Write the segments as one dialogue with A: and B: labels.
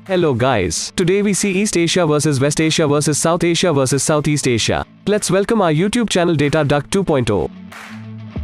A: Hello guys, today we see East Asia versus West Asia versus South Asia versus Southeast Asia. Let's welcome our YouTube channel Data Duck 2.0.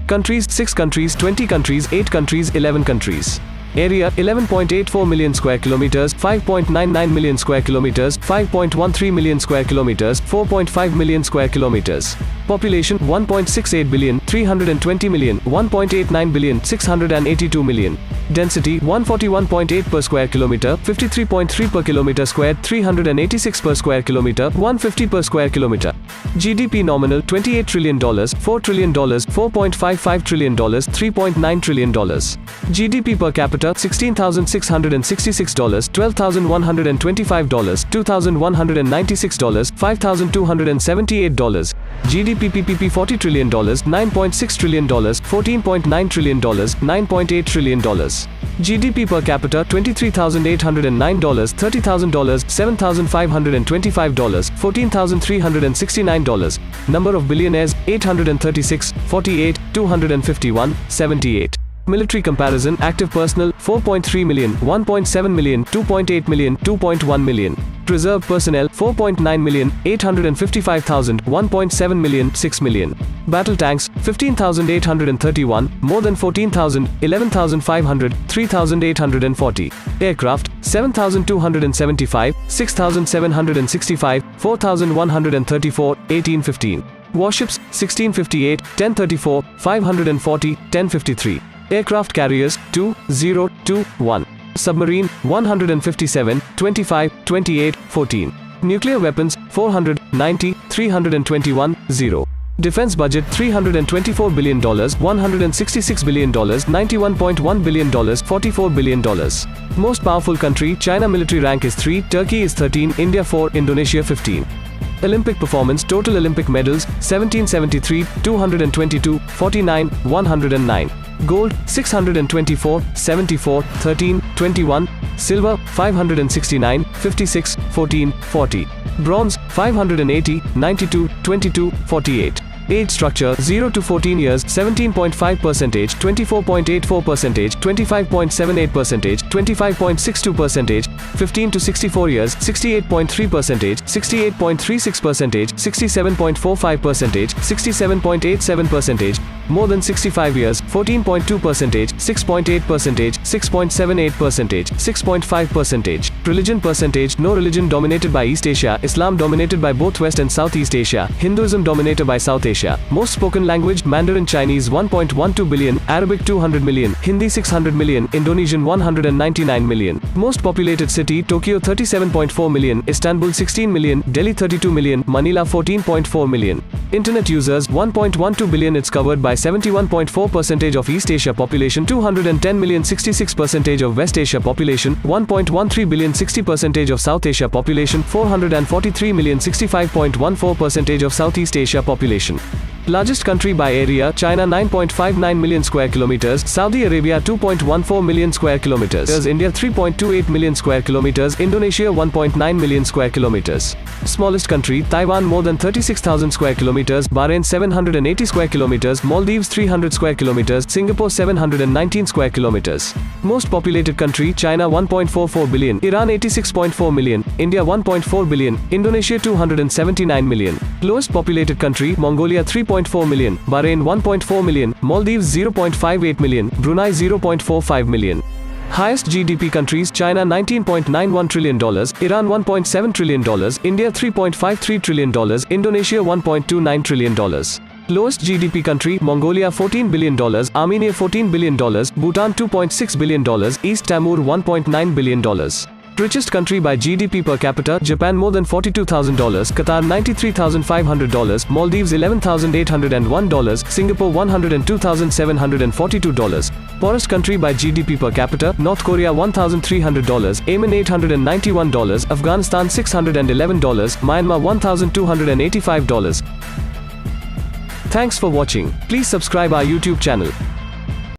A: Countries: 6 countries, 20 countries, 8 countries, 11 countries. Area: 11.84 million square kilometers, 5.99 million square kilometers, 5.13 million square kilometers, 4.5 million square kilometers. Population: 1.68 billion, 320 million, 1.89 billion, 682 million. Density: 141.8 per square kilometer, 53.3 per kilometer square, 386 per square kilometer, 150 per square kilometer. GDP nominal: $28 trillion, $4 trillion, $4.55 trillion, $3.9 trillion. GDP per capita: $16,666, $12,125, $2,196, $5,278. GDP PPP: $40 trillion, $9.6 trillion, $14.9 trillion, $9.8 trillion. GDP per capita: $23,809, $30,000, $7,525, $14,369. Number of billionaires: 836, 48, 251, 78. Military comparison: active personnel 4.3 million, 1.7 million, 2.8 million, 2.1 million. Reserve personnel 4.9 million, 855,000, 1.7 million, 6 million. Battle tanks 15,831, more than 14,000, 11,500, 3,840. Aircraft 7,275, 6,765, 4,134, 1815. Warships 1658, 1034, 540, 1053. Aircraft carriers 2, 0, 2, 1. Submarine 157, 25, 28, 14. Nuclear weapons 400, 90, 321, 0. Defense budget $324 billion, $166 billion, $91.1 billion, $44 billion. Most powerful country: China. Military rank is 3, Turkey is 13, India 4, Indonesia 15. Olympic performance: total Olympic medals 1773, 222, 49, 109. Gold 624, 74, 13, 21. Silver 569, 56, 14, 40. Bronze 580, 92, 22, 48. Age structure: 0 to 14 years 17.5%, 24.84%, 25.78%, 25.62%, 15 to 64 years 68.3%, 68.36%, 67.45%, 67.87%, more than 65 years 14.2%, 6.8%, 6.78%, 6.5%. Religion percentage: no religion dominated by East Asia, Islam dominated by both West and Southeast Asia, Hinduism dominated by South Asia. Most spoken language: Mandarin Chinese 1.12 billion, Arabic 200 million, Hindi 600 million, Indonesian 199 million. Most populated city: Tokyo 37.4 million, Istanbul 16 million, Delhi 32 million, Manila 14.4 million. Internet users 1.12 billion. It's covered by 71.4% of East Asia population, 210 million 66% of West Asia population, 1.13 billion 60% of South Asia population, 443 million 65.14% of Southeast Asia population. Largest country by area: China 9.59 million square kilometers, Saudi Arabia 2.14 million square kilometers, India 3.28 million square kilometers, Indonesia 1.9 million square kilometers. Smallest country: Taiwan more than 36,000 square kilometers, Bahrain 780 square kilometers, Maldives 300 square kilometers, Singapore 719 square kilometers. Most populated country: China 1.44 billion, Iran 86.4 million, India 1.4 billion, Indonesia 279 million. Lowest populated country: Mongolia 3.4 million, Bahrain 1.4 million, Maldives 0.58 million, Brunei 0.45 million. Highest GDP countries: China $19.91 trillion, Iran $1.7 trillion, India $3.53 trillion, Indonesia $1.29 trillion. Lowest GDP country: Mongolia $14 billion, Armenia $14 billion, Bhutan $2.6 billion, East Timor $1.9 billion. Richest country by GDP per capita: Japan more than $42,000, Qatar $93,500, Maldives $11,801, Singapore $102,742. Poorest country by GDP per capita: North Korea $1,300, Yemen $891, Afghanistan $611, Myanmar $1,285. Thanks for watching. Please subscribe our YouTube channel.